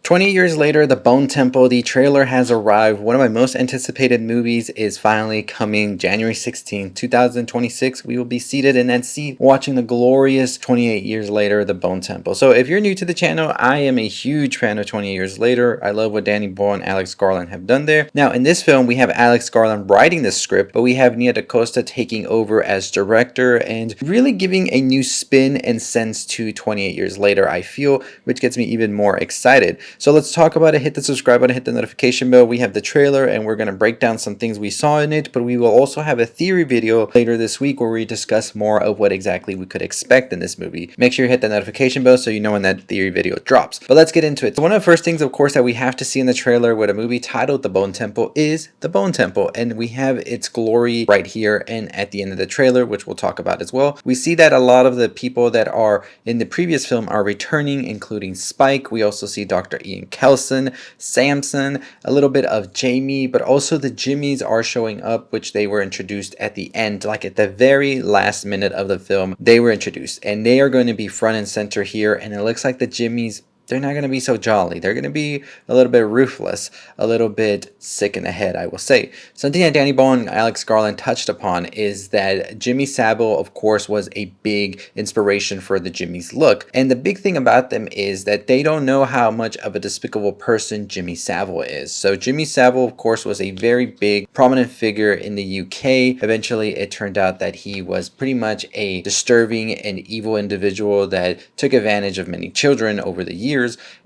20 years later, The Bone Temple, the trailer has arrived. One of my most anticipated movies is finally coming January 16th, 2026. We will be seated in that seat watching the glorious 28 years later, The Bone Temple. So if you're new to the channel, I am a huge fan of 28 years later. I love what Danny Boyle and Alex Garland have done there. Now, in this film, we have Alex Garland writing the script, but we have Nia DaCosta taking over as director and really giving a new spin and sense to 28 years later, I feel, which gets me even more excited. So let's talk about it. Hit the subscribe button, hit the notification bell. We have the trailer and we're going to break down some things we saw in it, but we will also have a theory video later this week where we discuss more of what exactly we could expect in this movie. Make sure you hit the notification bell so you know when that theory video drops. But let's get into it. So one of the first things, of course, that we have to see in the trailer with a movie titled The Bone Temple is The Bone Temple, and we have its glory right here and at the end of the trailer, which we'll talk about as well. We see that a lot of the people that are in the previous film are returning, including Spike. We also see Dr. Erin Kelson, Samson, a little bit of Jamie, but also the Jimmies are showing up, which they were introduced at the end, like at the very last minute of the film. They were introduced and they are going to be front and center here, and it looks like the Jimmies, they're not going to be so jolly. They're going to be a little bit ruthless, a little bit sick in the head, I will say. Something that Danny Boyle and Alex Garland touched upon is that Jimmy Savile, of course, was a big inspiration for the Jimmy's look. And the big thing about them is that they don't know how much of a despicable person Jimmy Savile is. So Jimmy Savile, of course, was a very big, prominent figure in the UK. Eventually, it turned out that he was pretty much a disturbing and evil individual that took advantage of many children over the years.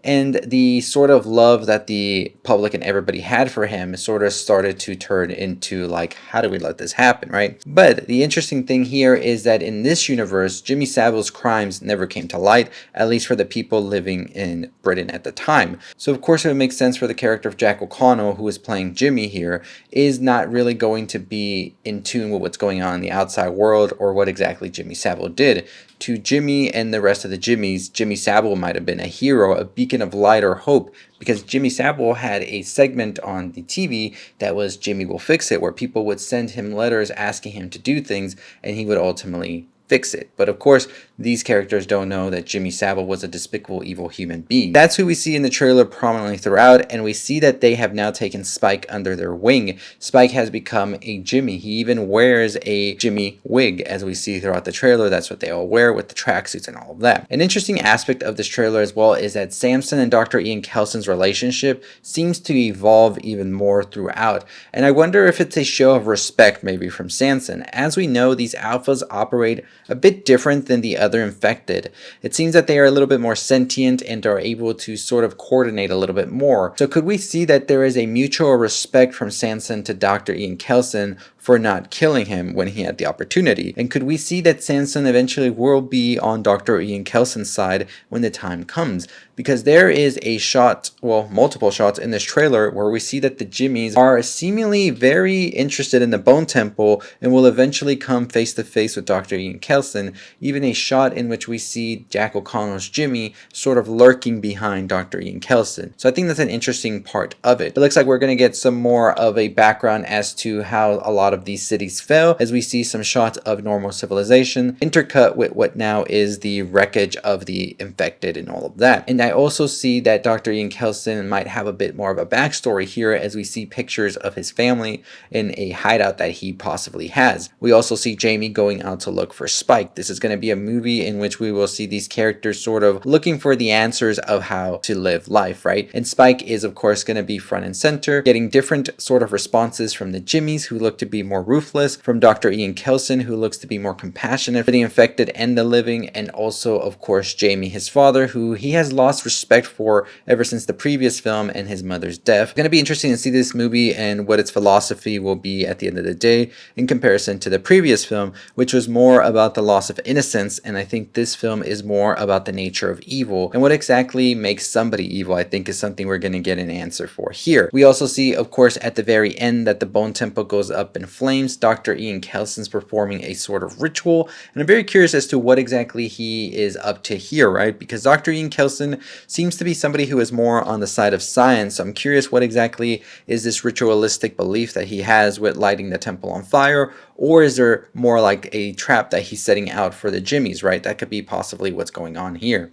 And the sort of love that the public and everybody had for him sort of started to turn into like, how do we let this happen, right? But the interesting thing here is that in this universe, Jimmy Savile's crimes never came to light, at least for the people living in Britain at the time. So of course it would make sense for the character of Jack O'Connell, who is playing Jimmy here, is not really going to be in tune with what's going on in the outside world or what exactly Jimmy Savile did. To Jimmy and the rest of the Jimmies, Jimmy Savile might have been a hero, a beacon of light or hope, because Jimmy Savile had a segment on the TV that was Jimmy Will Fix It, where people would send him letters asking him to do things, and he would ultimately fix it. But of course, these characters don't know that Jimmy Savile was a despicable, evil human being. That's who we see in the trailer prominently throughout, and we see that they have now taken Spike under their wing. Spike has become a Jimmy. He even wears a Jimmy wig, as we see throughout the trailer. That's what they all wear with the tracksuits and all of that. An interesting aspect of this trailer as well is that Samson and Dr. Erin Kelson's relationship seems to evolve even more throughout, and I wonder if it's a show of respect maybe from Samson. As we know, these alphas operate a bit different than the other infected. It seems that they are a little bit more sentient and are able to sort of coordinate a little bit more. So could we see that there is a mutual respect from Samson to Dr. Erin Kelson for not killing him when he had the opportunity? And could we see that Samson eventually will be on Dr. Erin Kelson's side when the time comes? Because there is a shot, well, multiple shots in this trailer where we see that the Jimmies are seemingly very interested in the Bone Temple and will eventually come face to face with Dr. Erin Kelson. Even a shot in which we see Jack O'Connell's Jimmy sort of lurking behind Dr. Erin Kelson. So I think that's an interesting part of it. It looks like we're going to get some more of a background as to how a lot of these cities fell, as we see some shots of normal civilization intercut with what now is the wreckage of the infected and all of that. And I also see that Dr. Erin Kelson might have a bit more of a backstory here, as we see pictures of his family in a hideout that he possibly has. We also see Jamie going out to look for Spike. This is going to be a movie in which we will see these characters sort of looking for the answers of how to live life, right? And Spike is of course going to be front and center, getting different sort of responses from the Jimmies, who look to be more ruthless, from Dr. Erin Kelson, who looks to be more compassionate for the infected and the living, and also of course Jamie, his father, who he has lost respect for ever since the previous film and his mother's death. It's going to be interesting to see this movie and what its philosophy will be at the end of the day in comparison to the previous film, which was more about the loss of innocence, and I think this film is more about the nature of evil. And what exactly makes somebody evil, I think, is something we're going to get an answer for here. We also see, of course, at the very end that the Bone Temple goes up in flames. Dr. Erin Kelson's performing a sort of ritual, and I'm very curious as to what exactly he is up to here, right? Because Dr. Erin Kelson seems to be somebody who is more on the side of science. So I'm curious what exactly is this ritualistic belief that he has with lighting the temple on fire, or is there more like a trap that he's setting out for the Jimmies, right? That could be possibly what's going on here.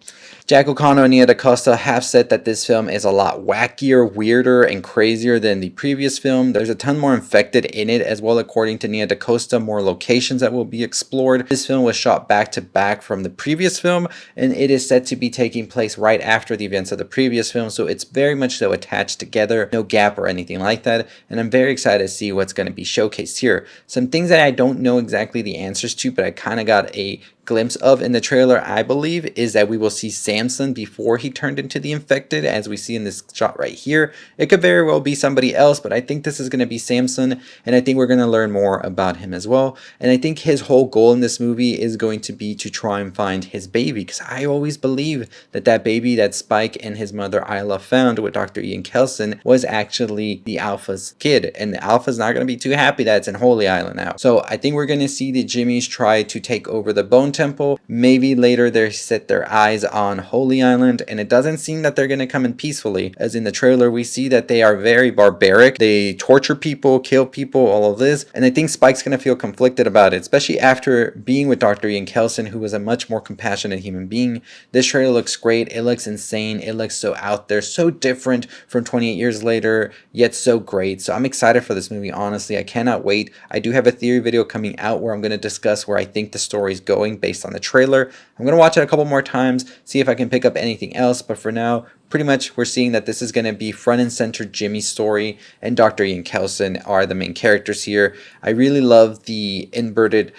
Jack O'Connor and Nia DaCosta have said that this film is a lot wackier, weirder, and crazier than the previous film. There's a ton more infected in it as well, according to Nia DaCosta, more locations that will be explored. This film was shot back to back from the previous film, and it is said to be taking place right after the events of the previous film, so it's very much so attached together, no gap or anything like that, and I'm very excited to see what's going to be showcased here. Some things that I don't know exactly the answers to, but I kind of got a glimpse of in the trailer, I believe, is that we will see Samson before he turned into the infected, as we see in this shot right here. It could very well be somebody else, but I think this is going to be Samson, and I think we're going to learn more about him as well. And I think his whole goal in this movie is going to be to try and find his baby, because I always believe that that baby that Spike and his mother Isla found with Dr. Ian Kelson was actually the Alpha's kid, and the Alpha's not going to be too happy that it's in Holy Island now. So I think we're going to see the Jimmys try to take over the Bone Temple. Maybe later they set their eyes on Holy Island, and it doesn't seem that they're going to come in peacefully, as in the trailer we see that they are very barbaric. They torture people, kill people, all of this, and I think Spike's going to feel conflicted about it, especially after being with Dr. Ian Kelson, who was a much more compassionate human being. This trailer looks great. It looks insane. It looks so out there, so different from 28 years later, yet so great. So I'm excited for this movie, honestly. I cannot wait. I do have a theory video coming out where I'm going to discuss where I think the story is going based on the trailer. I'm going to watch it a couple more times, see if I can pick up anything else, but for now, pretty much we're seeing that this is going to be front and center Jimmy's story, and Dr. Ian Kelson are the main characters here. I really love the inverted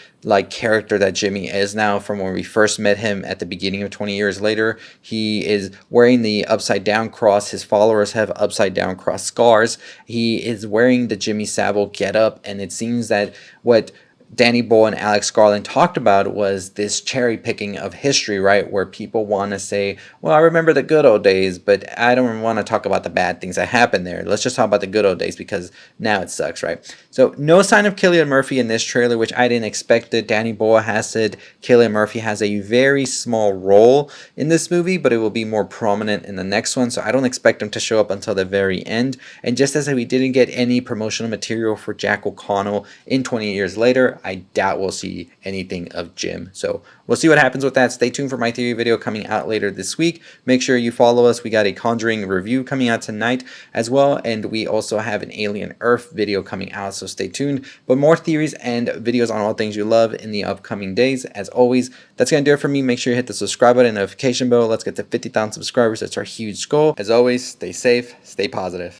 character that Jimmy is now from when we first met him at the beginning of 20 years later. He is wearing the upside down cross. His followers have upside down cross scars. He is wearing the Jimmy Savile getup, and it seems that what Danny Boyle and Alex Garland talked about was this cherry picking of history, right? Where people want to say, well, I remember the good old days, but I don't want to talk about the bad things that happened there. Let's just talk about the good old days because now it sucks, right? So no sign of Cillian Murphy in this trailer, which I didn't expect it. Danny Boyle has said Cillian Murphy has a very small role in this movie, but it will be more prominent in the next one. So I don't expect him to show up until the very end. And just as we didn't get any promotional material for Jack O'Connell in 20 years later, I doubt we'll see anything of Jim. So we'll see what happens with that. Stay tuned for my theory video coming out later this week. Make sure you follow us. We got a Conjuring review coming out tonight as well. And we also have an Alien Earth video coming out. So stay tuned. But more theories and videos on all things you love in the upcoming days. As always, that's going to do it for me. Make sure you hit the subscribe button and notification bell. Let's get to 50,000 subscribers. That's our huge goal. As always, stay safe, stay positive.